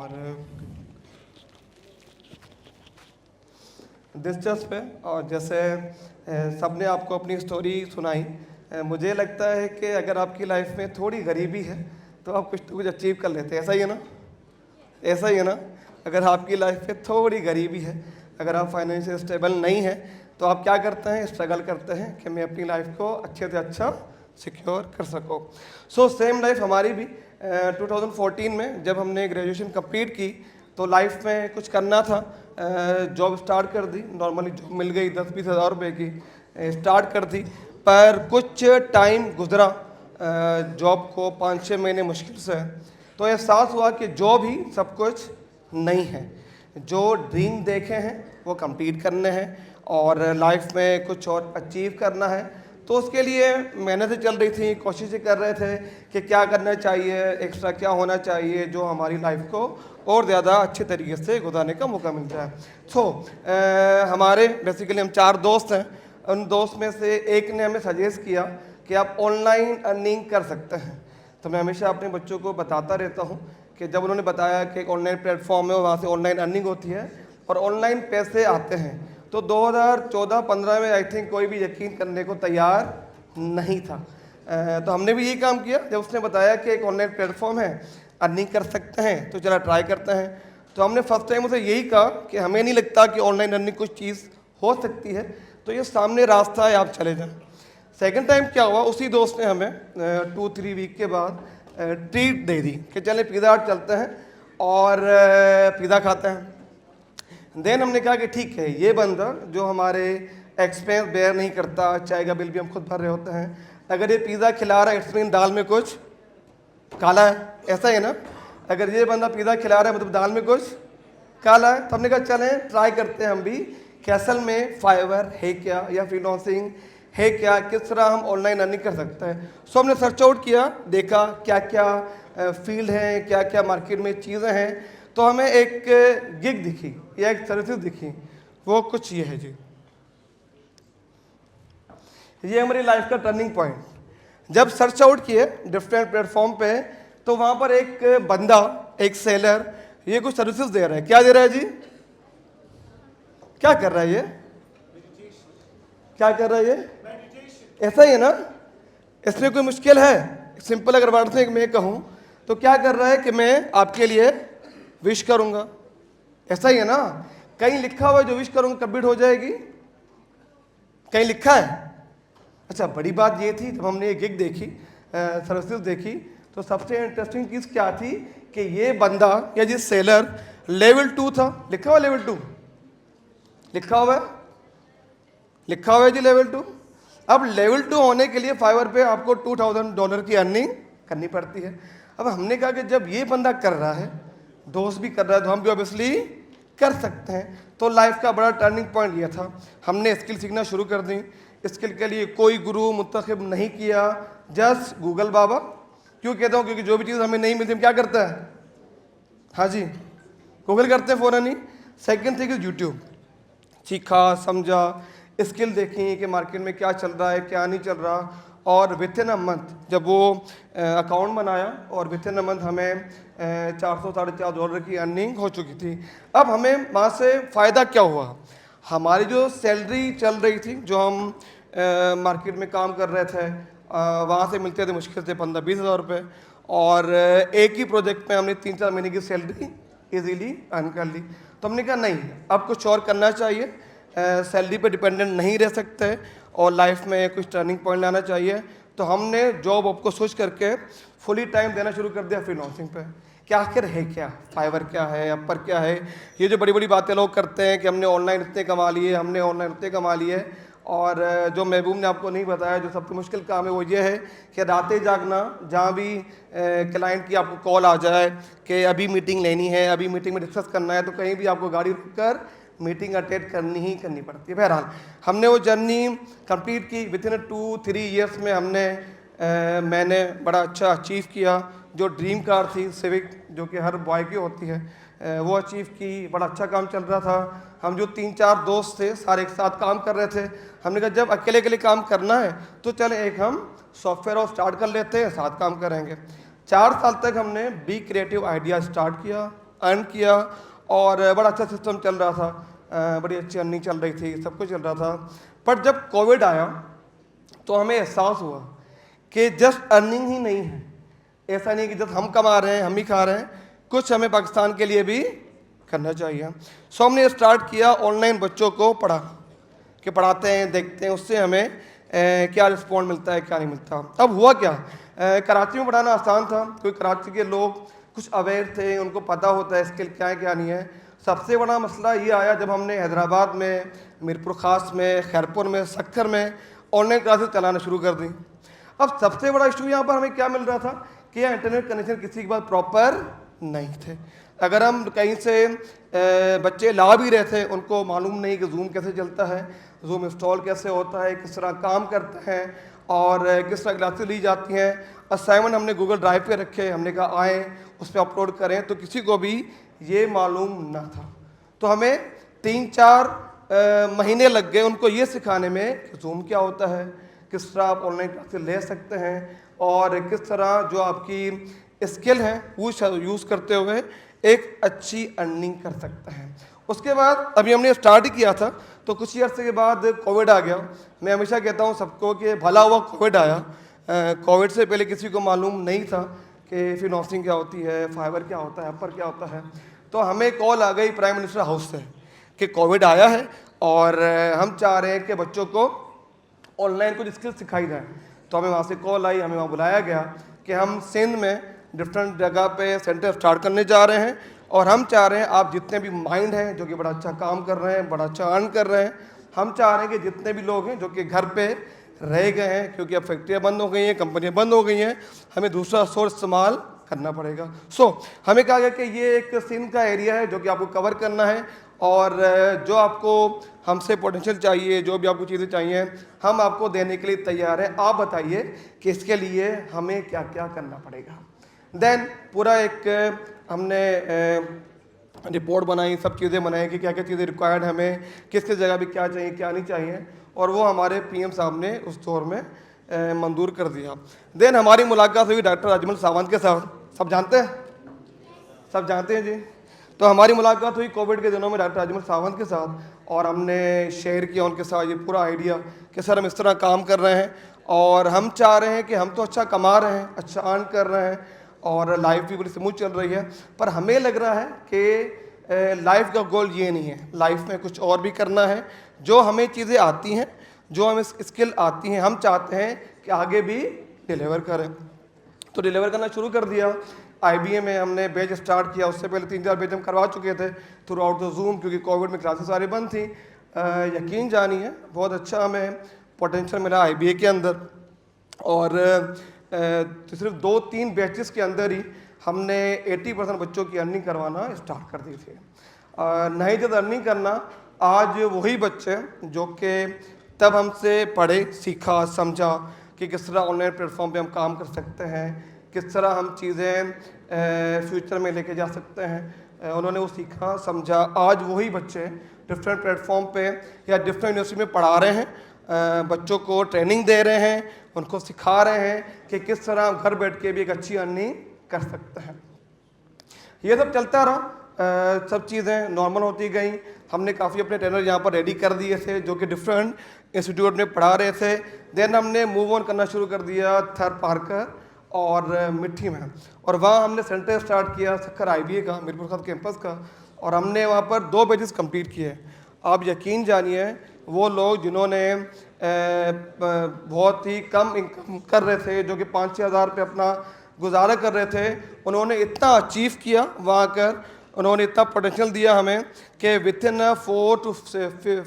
और दिलचस्प है। और जैसे सबने आपको अपनी स्टोरी सुनाई, मुझे लगता है कि अगर आपकी लाइफ में थोड़ी गरीबी है तो आप कुछ तो कुछ अचीव कर लेते हैं। ऐसा ही है ना? ऐसा ही है ना? अगर आपकी लाइफ में थोड़ी गरीबी है, अगर आप फाइनेंशियल स्टेबल नहीं है, तो आप क्या करते हैं? स्ट्रगल करते हैं कि मैं अपनी लाइफ को अच्छे से अच्छा सिक्योर कर सकूँ। सो सेम लाइफ हमारी भी 2014 में जब हमने ग्रेजुएशन कंप्लीट की तो लाइफ में कुछ करना था, जॉब स्टार्ट कर दी। नॉर्मली जॉब मिल गई 10-20 हज़ार रुपये की, स्टार्ट कर दी। पर कुछ टाइम गुजरा जॉब को 5-6 महीने मुश्किल से, तो एहसास हुआ कि जॉब ही सब कुछ नहीं है। जो ड्रीम देखे हैं वो कंप्लीट करने हैं और लाइफ में कुछ और अचीव करना है। तो उसके लिए मेहनतें चल रही थी, कोशिशें कर रहे थे कि क्या करना चाहिए, एक्स्ट्रा क्या होना चाहिए जो हमारी लाइफ को और ज़्यादा अच्छे तरीके से गुजारने का मौका मिल जाए। हमारे बेसिकली हम 4 दोस्त हैं। उन दोस्त में से एक ने हमें सजेस्ट किया कि आप ऑनलाइन अर्निंग कर सकते हैं। तो मैं हमेशा अपने बच्चों को बताता रहता हूँ कि जब उन्होंने बताया कि एक ऑनलाइन प्लेटफॉर्म है और वहाँ से ऑनलाइन अर्निंग होती है और ऑनलाइन पैसे आते हैं, तो 2014-15 में आई थिंक कोई भी यकीन करने को तैयार नहीं था। तो हमने भी यही काम किया। जब उसने बताया कि एक ऑनलाइन प्लेटफॉर्म है, अर्निंग कर सकते हैं, तो चला ट्राई करते हैं। तो हमने फर्स्ट टाइम उसे यही कहा कि हमें नहीं लगता कि ऑनलाइन अर्निंग कुछ चीज़ हो सकती है, तो ये सामने रास्ता है, आप चले जाएं। सेकंड टाइम क्या हुआ, उसी दोस्त ने हमें 2-3 वीक के बाद ट्रीट दे दी कि चले पिज़्ज़ा हट चलते हैं और पिज़्ज़ा खाते हैं। देन हमने कहा कि ठीक है, ये बंदा जो हमारे एक्सपेंस बेयर नहीं करता, चाय का बिल भी हम खुद भर रहे होते हैं, अगर ये पिज़्ज़ा खिला रहा है इट्स मीन दाल में कुछ काला है। ऐसा है ना? अगर ये बंदा पिज़्ज़ा खिला रहा है मतलब दाल में कुछ काला है। तो हमने कहा चलें ट्राई करते हैं हम भी कि असल में फाइवर है क्या या फ्रीलांसिंग है क्या, किस तरह हम ऑनलाइन अर्निंग कर सकते हैं। सो हमने सर्च आउट किया, देखा क्या क्या फील्ड हैं, क्या क्या मार्केट में चीज़ें हैं। तो हमें एक गिग दिखी या एक सर्विस दिखी, वो कुछ ये है जी। ये हमारी लाइफ का टर्निंग पॉइंट। जब सर्च आउट किए डिफरेंट प्लेटफॉर्म पे, तो वहाँ पर एक बंदा, एक सेलर, ये कुछ सर्विसेज दे रहा है। क्या दे रहा है जी? क्या कर रहा है ये? क्या कर रहा है ये? ऐसा ही है ना? इसमें कोई मुश्किल है? सिंपल अगर वर्ड में मैं कहूँ तो क्या कर रहा है कि मैं आपके लिए विश करूँगा। ऐसा ही है ना? कहीं लिखा हुआ है जो विश करूँगा कंप्लीट हो जाएगी? कहीं लिखा है? अच्छा, बड़ी बात ये थी जब हमने ये गिग देखी, सर्विसेज देखी, तो सबसे इंटरेस्टिंग चीज़ क्या थी कि ये बंदा या जिस सेलर लेवल 2 था। लिखा हुआ लेवल 2, लिखा हुआ है, लिखा हुआ है जी लेवल 2। अब लेवल 2 होने के लिए फाइवर पे आपको $2000 की अर्निंग करनी पड़ती है। अब हमने कहा कि जब ये बंदा कर रहा है, दोस्त भी कर रहा है, तो हम भी ऑब्वियसली कर सकते हैं। तो लाइफ का बड़ा टर्निंग पॉइंट ये था। हमने स्किल सीखना शुरू कर दी। स्किल के लिए कोई गुरु मुंतखब नहीं किया, जस्ट गूगल बाबा। क्यों कहता हूँ? क्योंकि जो भी चीज़ हमें नहीं मिलती हम क्या करते हैं? हाँ जी, गूगल करते हैं फ़ौरन ही। Second thing is YouTube. सीखा, समझा, स्किल देखी कि मार्केट में क्या चल रहा है, क्या नहीं चल रहा। और विथ इन अ मंथ जब वो अकाउंट बनाया और विथ इन अ मंथ हमें $400-450 की अर्निंग हो चुकी थी। अब हमें वहाँ से फ़ायदा क्या हुआ? हमारी जो सैलरी चल रही थी, जो हम मार्केट में काम कर रहे थे, वहाँ से मिलते थे मुश्किल से 15-20 हज़ार रुपये, और एक ही प्रोजेक्ट में हमने 3-4 महीने की सैलरी इजीली अर्न कर ली। तो हमने कहा नहीं, अब कुछ और करना चाहिए, सैलरी पे डिपेंडेंट नहीं रह सकते और लाइफ में कुछ टर्निंग पॉइंट लाना चाहिए। तो हमने जॉब आपको स्विच करके फुली टाइम देना शुरू कर दिया फ्रीलांसिंग पे। कि आखिर है क्या, फाइवर क्या है, अपर क्या है। ये जो बड़ी बड़ी बातें लोग करते हैं कि हमने ऑनलाइन इतने कमा लिए, हमने ऑनलाइन इतने कमा लिए, और जो महबूब ने आपको नहीं बताया, जो सबसे मुश्किल काम है वो ये है कि रातें जागना। जहाँ भी क्लाइंट की आपको कॉल आ जाए कि अभी मीटिंग लेनी है, अभी मीटिंग में डिस्कस करना है, तो कहीं भी आपको गाड़ी रुक कर मीटिंग अटेंड करनी ही करनी पड़ती है। बहरहाल हमने वो जर्नी कंप्लीट की। विद इन 2-3 ईयर्स में मैंने बड़ा अच्छा अचीव किया। जो ड्रीम कार थी सिविक, जो कि हर बॉय की होती है, वो अचीव की। बड़ा अच्छा काम चल रहा था। हम जो 3-4 दोस्त थे सारे एक साथ काम कर रहे थे। हमने कहा जब अकेले अकेले काम करना है तो चले एक हम सॉफ्टवेयर हाउस स्टार्ट कर लेते हैं, साथ काम करेंगे। 4 साल तक हमने बी क्रिएटिव आइडिया स्टार्ट किया, अर्न किया और बड़ा अच्छा सिस्टम चल रहा था, बड़ी अच्छी अर्निंग चल रही थी, सब कुछ चल रहा था। पर जब कोविड आया तो हमें एहसास हुआ कि जस्ट अर्निंग ही नहीं है, ऐसा नहीं कि जस्ट हम कमा रहे हैं, हम ही खा रहे हैं, कुछ हमें पाकिस्तान के लिए भी करना चाहिए। सो हमने स्टार्ट किया ऑनलाइन बच्चों को पढ़ाना, कि पढ़ाते हैं, देखते हैं उससे हमें क्या रिस्पॉन्ड मिलता है, क्या नहीं मिलता। अब हुआ क्या, कराची में पढ़ाना आसान था क्योंकि कराची के लोग कुछ अवेयर थे, उनको पता होता है स्किल क्या है क्या नहीं है। सबसे बड़ा मसला ये आया जब हमने हैदराबाद में, मीरपुर ख़ास में, खैरपुर में, सक्खर में ऑनलाइन क्लासेस चलाना शुरू कर दी। अब सबसे बड़ा इशू यहाँ पर हमें क्या मिल रहा था कि यहाँ इंटरनेट कनेक्शन किसी के पास प्रॉपर नहीं थे। अगर हम कहीं से बच्चे ला भी रहे थे, उनको मालूम नहीं कि जूम कैसे चलता है, जूम इंस्टॉल कैसे होता है, किस तरह काम करता है और किस तरह क्लासेस ली जाती हैं। असाइनमेंट हमने गूगल ड्राइव पे रखे, हमने कहा आएँ उस पर अपलोड करें, तो किसी को भी ये मालूम ना था। तो हमें 3-4 महीने लग गए उनको ये सिखाने में कि जूम क्या होता है, किस तरह आप ऑनलाइन क्लासेस ले सकते हैं और किस तरह जो आपकी स्किल है वो यूज़ करते हुए एक अच्छी अर्निंग कर सकते हैं। उसके बाद अभी हमने स्टार्ट ही किया था, तो कुछ ही अर्से के बाद कोविड आ गया। मैं हमेशा कहता हूँ सबको कि भला हुआ कोविड आया। कोविड से पहले किसी को मालूम नहीं था कि फ्रीलांसिंग क्या होती है, फाइवर क्या होता है, अपवर क्या होता है। तो हमें कॉल आ गई प्राइम मिनिस्टर हाउस से कि कोविड आया है और हम चाह रहे हैं कि बच्चों को ऑनलाइन कुछ स्किल सिखाई जाए। तो हमें वहाँ से कॉल आई, हमें वहाँ बुलाया गया कि हम सिंध में डिफरेंट जगह पे सेंटर स्टार्ट करने जा रहे हैं और हम चाह रहे हैं आप जितने भी माइंड हैं जो कि बड़ा अच्छा काम कर रहे हैं, बड़ा अच्छा अर्न कर रहे हैं, हम चाह रहे हैं कि जितने भी लोग हैं जो कि घर पे रह गए हैं, क्योंकि अब फैक्ट्रियाँ बंद हो गई हैं, कंपनियाँ बंद हो गई हैं, हमें दूसरा सोर्स इस्तेमाल करना पड़ेगा। हमें कहा गया कि ये एक सिंध का एरिया है जो कि आपको कवर करना है और जो आपको हमसे पोटेंशियल चाहिए, जो भी आपको चीज़ें चाहिए, हम आपको देने के लिए तैयार हैं। आप बताइए कि इसके लिए हमें क्या क्या करना पड़ेगा। देन पूरा एक हमने रिपोर्ट बनाई, सब चीज़ें बनाई कि क्या क्या चीज़ें रिक्वायर्ड हमें, किस किस जगह भी क्या चाहिए क्या नहीं चाहिए, और वो हमारे पीएम साहब ने उस दौर में मंजूर कर दिया। देन हमारी मुलाकात हुई डॉक्टर अजमल सावंत के साथ। सब जानते हैं, सब जानते हैं जी। तो हमारी मुलाकात हुई कोविड के दिनों में डॉक्टर अजमल सावंत के साथ और हमने शेयर किया उनके साथ ये पूरा आइडिया कि सर हम इस तरह काम कर रहे हैं और हम चाह रहे हैं कि हम तो अच्छा कमा रहे हैं, अच्छा अर्न कर रहे हैं और लाइफ भी बड़ी स्मूथ चल रही है, पर हमें लग रहा है कि लाइफ का गोल ये नहीं है, लाइफ में कुछ और भी करना है। जो हमें चीज़ें आती हैं, जो हमें स्किल आती हैं, हम चाहते हैं कि आगे भी डिलीवर करें। तो डिलीवर करना शुरू कर दिया। IBA में हमने बैच स्टार्ट किया, उससे पहले 3-4 बैच हम करवा चुके थे थ्रू आउट द जूम, क्योंकि कोविड में क्लासेस सारी बंद थी। यकीन जानिए बहुत अच्छा हमें पोटेंशियल मिला IBA के अंदर और तो सिर्फ 2-3 बैचेस के अंदर ही हमने 80% बच्चों की अर्निंग करवाना स्टार्ट कर दी थी। नहीं जब अर्निंग करना, आज वही बच्चे जो कि तब हमसे पढ़े, सीखा, समझा कि किस तरह ऑनलाइन प्लेटफॉर्म पे हम काम कर सकते हैं, किस तरह हम चीज़ें फ्यूचर में लेके जा सकते हैं, उन्होंने वो सीखा, समझा। आज वही बच्चे डिफरेंट प्लेटफॉर्म पे या डिफरेंट यूनिवर्सिटी में पढ़ा रहे हैं, बच्चों को ट्रेनिंग दे रहे हैं, उनको सिखा रहे हैं कि किस तरह घर बैठ के भी एक अच्छी अर्निंग कर सकते हैं। ये सब चलता रहा, सब चीज़ें नॉर्मल होती गई। हमने काफ़ी अपने ट्रेनर यहाँ पर रेडी कर दिए थे जो कि डिफरेंट इंस्टीट्यूट में पढ़ा रहे थे। देन हमने मूव ऑन करना शुरू कर दिया थर पार्कर और मिट्टी में, और वहाँ हमने सेंटर स्टार्ट किया सक्खर IBA का, मीरपुर खास कैंपस का, और हमने वहाँ पर 2 बैचेस कंप्लीट किए। आप यकीन जानिए वो लोग जिन्होंने बहुत ही कम इनकम कर रहे थे, जो कि 5-6 हज़ार रुपये अपना गुजारा कर रहे थे, उन्होंने इतना अचीव किया वहाँ कर, उन्होंने इतना पोटेंशियल दिया हमें कि विथिन 4 to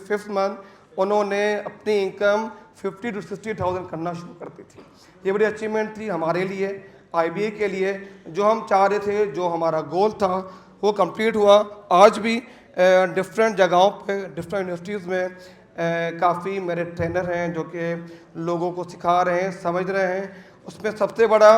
5 मंथ उन्होंने अपनी इनकम 50 to 60,000 करना शुरू कर दी थी। ये बड़ी अचीवमेंट थी हमारे लिए, IBA के लिए। जो हम चाह रहे थे, जो हमारा गोल था, वो कंप्लीट हुआ। आज भी डिफरेंट जगहों पे, डिफरेंट यूनिवर्सिटीज़ में काफ़ी मेरे ट्रेनर हैं जो कि लोगों को सिखा रहे हैं, समझ रहे हैं। उसमें सबसे बड़ा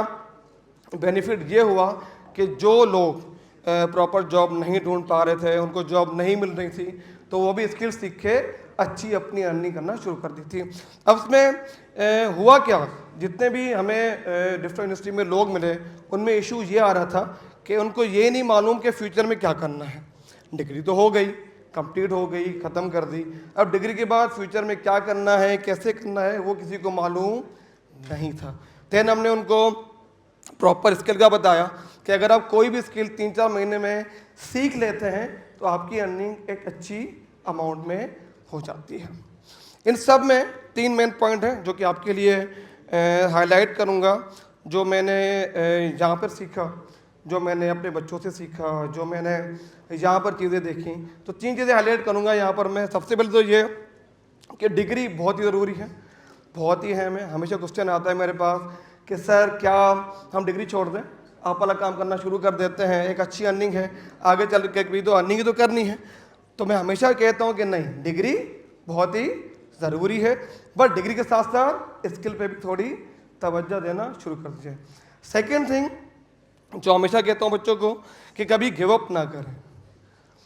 बेनिफिट ये हुआ कि जो लोग प्रॉपर जॉब नहीं ढूंढ पा रहे थे, उनको जॉब नहीं मिल रही थी, तो वो भी स्किल सीख के अच्छी अपनी अर्निंग करना शुरू कर दी थी। अब इसमें हुआ क्या, जितने भी हमें डिफरेंट इंडस्ट्री में लोग मिले, उनमें इशू ये आ रहा था कि उनको ये नहीं मालूम कि फ्यूचर में क्या करना है। डिग्री तो हो गई, कंप्लीट हो गई, ख़त्म कर दी, अब डिग्री के बाद फ्यूचर में क्या करना है, कैसे करना है, वो किसी को मालूम नहीं था। देन हमने उनको प्रॉपर स्किल का बताया कि अगर आप कोई भी स्किल 3-4 महीने में सीख लेते हैं तो आपकी अर्निंग एक अच्छी अमाउंट में हो जाती है। इन सब में 3 मेन पॉइंट हैं जो कि आपके लिए हाईलाइट करूंगा, जो मैंने यहाँ पर सीखा, जो मैंने अपने बच्चों से सीखा, जो मैंने यहाँ पर चीज़ें देखी। तो 3 चीज़ें हाईलाइट करूँगा यहाँ पर मैं। सबसे पहले तो ये कि डिग्री बहुत ही ज़रूरी है, बहुत ही है। मैं हमेशा क्वेश्चन आता है मेरे पास कि सर क्या हम डिग्री छोड़ दें, आप वाला काम करना शुरू कर देते हैं, एक अच्छी अर्निंग है, आगे चल के भी तो अर्निंग ही तो करनी है। तो मैं हमेशा कहता हूँ कि नहीं, डिग्री बहुत ही ज़रूरी है, बट डिग्री के साथ साथ स्किल पे भी थोड़ी तवज्जो देना शुरू कर दीजिए। सेकेंड थिंग जो हमेशा कहता हूँ बच्चों को कि कभी गिव अप ना करें।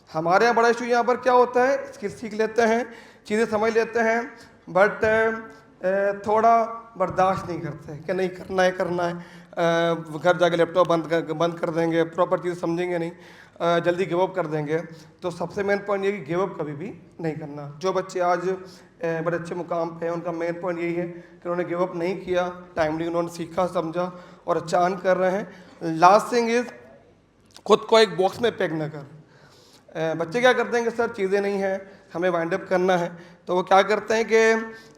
हमारे यहाँ बड़ा इशू यहाँ पर क्या होता है, स्किल सीख लेते हैं, चीज़ें समझ लेते हैं, बट थोड़ा बर्दाश्त नहीं करते कि नहीं करना है, घर जाके लैपटॉप बंद कर देंगे, प्रॉपर चीज़ समझेंगे नहीं, जल्दी गिव अप कर देंगे। तो सबसे मेन पॉइंट ये कि गिव अप कभी भी नहीं करना। जो बच्चे आज बड़े अच्छे मुकाम पे हैं, उनका मेन पॉइंट यही है कि उन्होंने गिव अप नहीं किया, टाइमली उन्होंने सीखा समझा और अच्छा अर्न कर रहे हैं। लास्ट थिंग इज़ खुद को एक बॉक्स में पैक न कर। बच्चे क्या करते हैं कि सर चीज़ें नहीं हैं, हमें वाइंड अप करना है, तो वो क्या करते हैं कि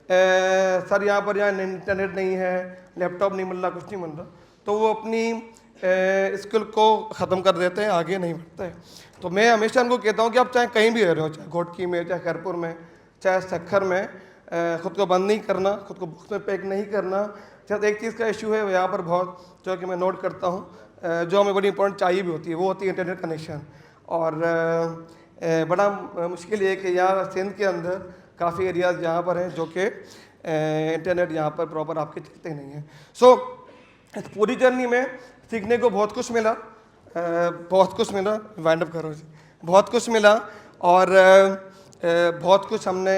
सर यहाँ पर इंटरनेट नहीं है, लैपटॉप नहीं मिल रहा, कुछ नहीं मिल रहा, तो वो अपनी स्किल को ख़त्म कर देते हैं, आगे नहीं बढ़ते हैं। तो मैं हमेशा उनको कहता हूँ कि आप चाहे कहीं भी रह रहे हो, चाहे घोटकी में, चाहे खैरपुर में, चाहे सखर में, ख़ुद को बंद नहीं करना, खुद को बॉक्स में पैक नहीं करना। जब एक चीज़ का इशू है यहाँ पर बहुत, जो कि मैं नोट करता हूँ, जो हमें बड़ी इंपॉर्टेंट चाहिए भी होती है, वो होती है इंटरनेट कनेक्शन। और बड़ा मुश्किल ये है कि यहाँ सिंध के अंदर काफ़ी एरियाज़ यहाँ पर हैं जो कि इंटरनेट यहाँ पर प्रॉपर आपके चलते नहीं हैं। सो इस पूरी जर्नी में सीखने को बहुत कुछ मिला, वाइंड अप करो जी, बहुत कुछ मिला, और बहुत कुछ हमने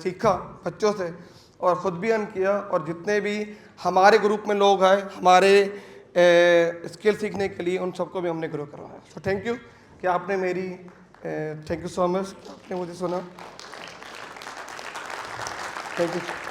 सीखा बच्चों से और ख़ुद भी अर्न किया, और जितने भी हमारे ग्रुप में लोग आए हमारे स्किल सीखने के लिए, उन सबको भी हमने ग्रो करवाया। सो थैंक यू कि आपने मेरी थैंक यू सो मच, आपने मुझे सुना। Thank you.